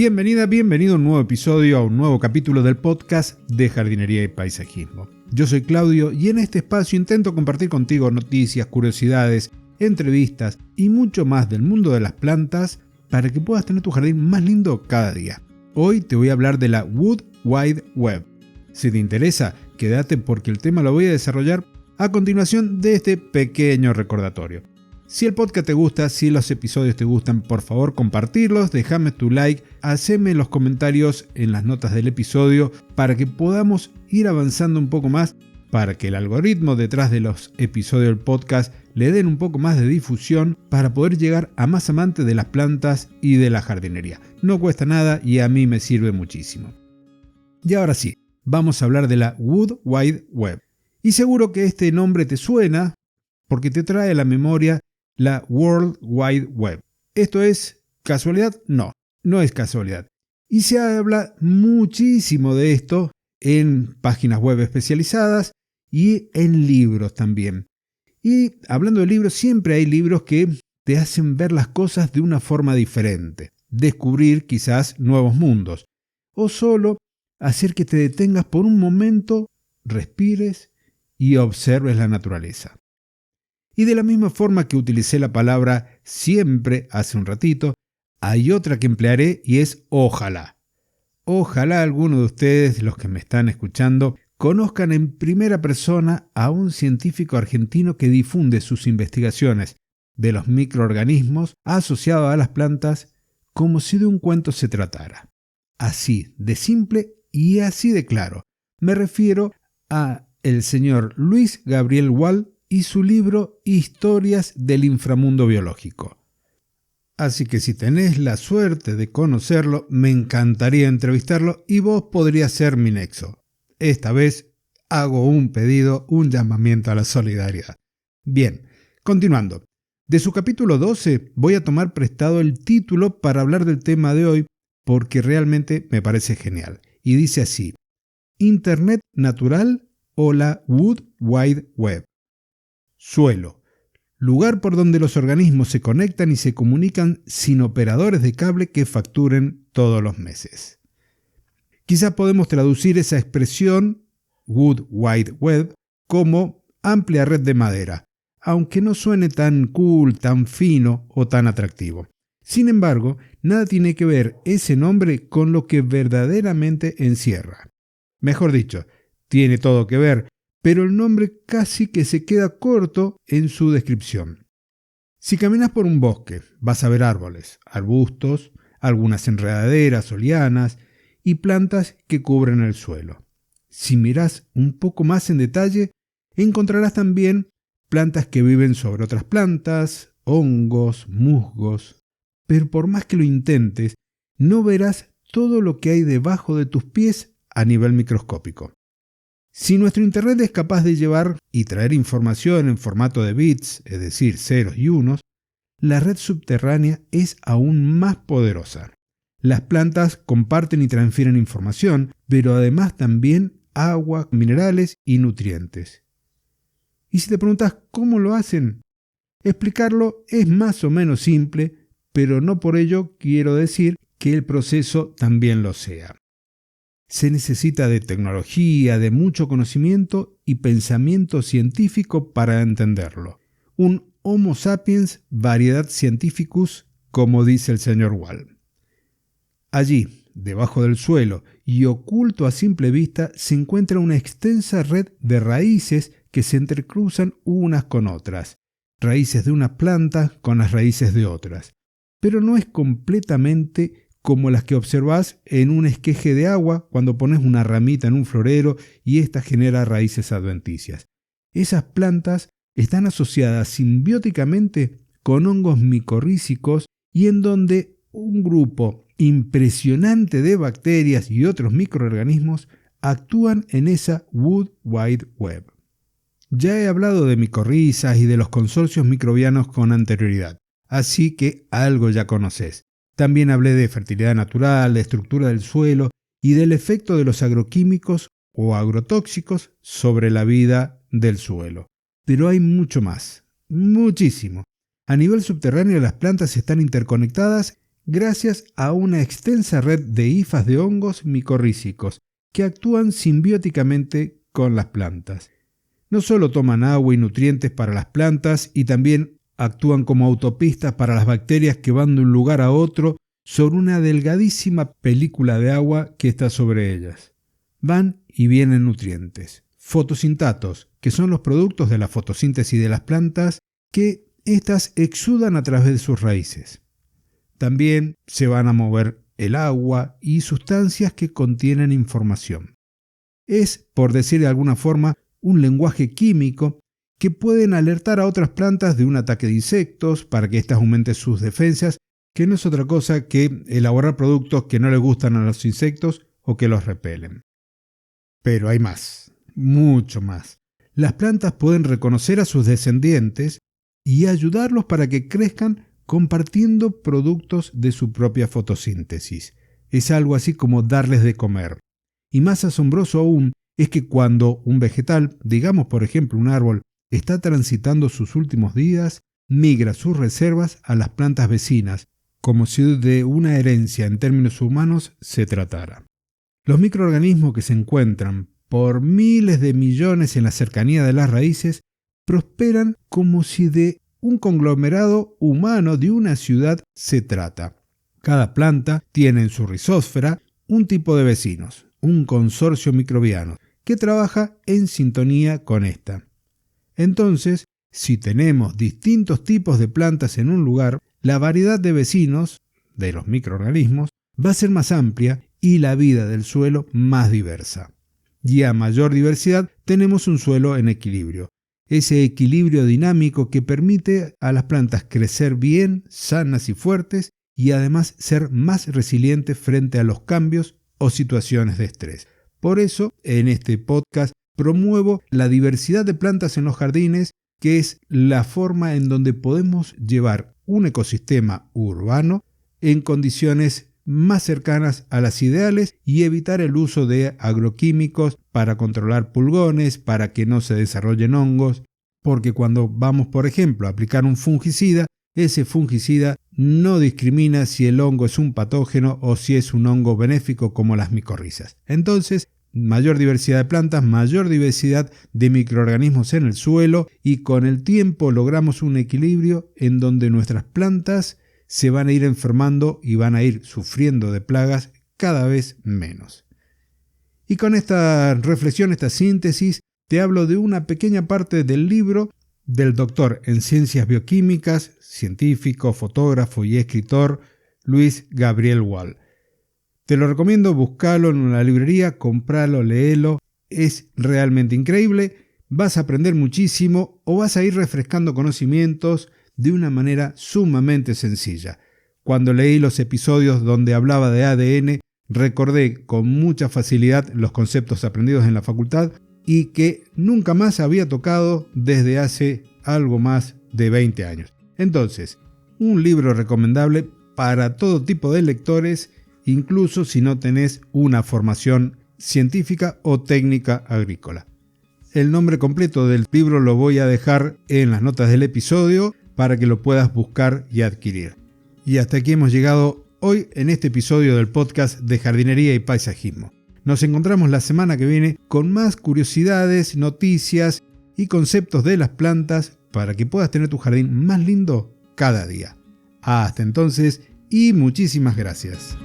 Bienvenida, bienvenido a un nuevo episodio, a un nuevo capítulo del podcast de jardinería y paisajismo. Yo soy Claudio y en este espacio intento compartir contigo noticias, curiosidades, entrevistas y mucho más del mundo de las plantas para que puedas tener tu jardín más lindo cada día. Hoy te voy a hablar de la Wood Wide Web. Si te interesa, quédate porque el tema lo voy a desarrollar a continuación de este pequeño recordatorio. Si el podcast te gusta, si los episodios te gustan, por favor compartirlos, déjame tu like, haceme los comentarios en las notas del episodio para que podamos ir avanzando un poco más, para que el algoritmo detrás de los episodios del podcast le den un poco más de difusión para poder llegar a más amantes de las plantas y de la jardinería. No cuesta nada y a mí me sirve muchísimo. Y ahora sí, vamos a hablar de la Wood Wide Web. Y seguro que este nombre te suena porque te trae a la memoria la World Wide Web. ¿Esto es casualidad? No, no es casualidad. Y se habla muchísimo de esto en páginas web especializadas y en libros también. Y hablando de libros, siempre hay libros que te hacen ver las cosas de una forma diferente, descubrir quizás nuevos mundos, o solo hacer que te detengas por un momento, respires y observes la naturaleza. Y de la misma forma que utilicé la palabra siempre hace un ratito, hay otra que emplearé y es ojalá. Ojalá alguno de ustedes, los que me están escuchando, conozcan en primera persona a un científico argentino que difunde sus investigaciones de los microorganismos asociados a las plantas como si de un cuento se tratara. Así de simple y así de claro. Me refiero a el señor Luis Gabriel Wall y su libro Historias del inframundo biológico. Así que si tenés la suerte de conocerlo, me encantaría entrevistarlo y vos podrías ser mi nexo. Esta vez hago un pedido, un llamamiento a la solidaridad. Bien, continuando. De su capítulo 12 voy a tomar prestado el título para hablar del tema de hoy porque realmente me parece genial. Y dice así: Internet natural o la Wood Wide Web. Suelo. Lugar por donde los organismos se conectan y se comunican sin operadores de cable que facturen todos los meses. Quizá podemos traducir esa expresión, Wood Wide Web, como amplia red de madera, aunque no suene tan cool, tan fino o tan atractivo. Sin embargo, nada tiene que ver ese nombre con lo que verdaderamente encierra. Mejor dicho, tiene todo que ver, pero el nombre casi que se queda corto en su descripción. Si caminas por un bosque, vas a ver árboles, arbustos, algunas enredaderas o lianas y plantas que cubren el suelo. Si miras un poco más en detalle, encontrarás también plantas que viven sobre otras plantas, hongos, musgos. Pero por más que lo intentes, no verás todo lo que hay debajo de tus pies a nivel microscópico. Si nuestro Internet es capaz de llevar y traer información en formato de bits, es decir, ceros y unos, la red subterránea es aún más poderosa. Las plantas comparten y transfieren información, pero además también agua, minerales y nutrientes. Y si te preguntas cómo lo hacen, explicarlo es más o menos simple, pero no por ello quiero decir que el proceso también lo sea. Se necesita de tecnología, de mucho conocimiento y pensamiento científico para entenderlo. Un Homo sapiens variedad scientificus, como dice el señor Wall. Allí, debajo del suelo y oculto a simple vista, se encuentra una extensa red de raíces que se entrecruzan unas con otras. Raíces de unas plantas con las raíces de otras. Pero no es completamente como las que observás en un esqueje de agua cuando pones una ramita en un florero y ésta genera raíces adventicias. Esas plantas están asociadas simbióticamente con hongos micorrízicos y en donde un grupo impresionante de bacterias y otros microorganismos actúan en esa Wood Wide Web. Ya he hablado de micorrizas y de los consorcios microbianos con anterioridad, así que algo ya conoces. También hablé de fertilidad natural, de estructura del suelo y del efecto de los agroquímicos o agrotóxicos sobre la vida del suelo. Pero hay mucho más, muchísimo. A nivel subterráneo las plantas están interconectadas gracias a una extensa red de hifas de hongos micorrízicos que actúan simbióticamente con las plantas. No solo toman agua y nutrientes para las plantas y también actúan como autopistas para las bacterias que van de un lugar a otro sobre una delgadísima película de agua que está sobre ellas. Van y vienen nutrientes, fotosintatos, que son los productos de la fotosíntesis de las plantas que éstas exudan a través de sus raíces. También se van a mover el agua y sustancias que contienen información. Es, por decir de alguna forma, un lenguaje químico que pueden alertar a otras plantas de un ataque de insectos para que éstas aumenten sus defensas, que no es otra cosa que elaborar productos que no les gustan a los insectos o que los repelen. Pero hay más, mucho más. Las plantas pueden reconocer a sus descendientes y ayudarlos para que crezcan compartiendo productos de su propia fotosíntesis. Es algo así como darles de comer. Y más asombroso aún es que cuando un vegetal, digamos por ejemplo un árbol, está transitando sus últimos días, migra sus reservas a las plantas vecinas, como si de una herencia en términos humanos se tratara. Los microorganismos que se encuentran por miles de millones en la cercanía de las raíces prosperan como si de un conglomerado humano de una ciudad se trata. Cada planta tiene en su rizósfera un tipo de vecinos, un consorcio microbiano, que trabaja en sintonía con esta. Entonces, si tenemos distintos tipos de plantas en un lugar, la variedad de vecinos, de los microorganismos, va a ser más amplia y la vida del suelo más diversa. Y a mayor diversidad tenemos un suelo en equilibrio. Ese equilibrio dinámico que permite a las plantas crecer bien, sanas y fuertes y además ser más resilientes frente a los cambios o situaciones de estrés. Por eso, en este podcast promuevo la diversidad de plantas en los jardines, que es la forma en donde podemos llevar un ecosistema urbano en condiciones más cercanas a las ideales y evitar el uso de agroquímicos para controlar pulgones, para que no se desarrollen hongos, porque cuando vamos, por ejemplo, a aplicar un fungicida, ese fungicida no discrimina si el hongo es un patógeno o si es un hongo benéfico como las micorrizas. Entonces, mayor diversidad de plantas, mayor diversidad de microorganismos en el suelo y con el tiempo logramos un equilibrio en donde nuestras plantas se van a ir enfermando y van a ir sufriendo de plagas cada vez menos. Y con esta reflexión, esta síntesis, te hablo de una pequeña parte del libro del doctor en ciencias bioquímicas, científico, fotógrafo y escritor Luis Gabriel Wall. Te lo recomiendo, búscalo en una librería, compralo, léelo, es realmente increíble, vas a aprender muchísimo o vas a ir refrescando conocimientos de una manera sumamente sencilla. Cuando leí los episodios donde hablaba de ADN, recordé con mucha facilidad los conceptos aprendidos en la facultad y que nunca más había tocado desde hace algo más de 20 años. Entonces, un libro recomendable para todo tipo de lectores, incluso si no tenés una formación científica o técnica agrícola. El nombre completo del libro lo voy a dejar en las notas del episodio para que lo puedas buscar y adquirir. Y hasta aquí hemos llegado hoy en este episodio del podcast de jardinería y paisajismo. Nos encontramos la semana que viene con más curiosidades, noticias y conceptos de las plantas para que puedas tener tu jardín más lindo cada día. Hasta entonces y muchísimas gracias.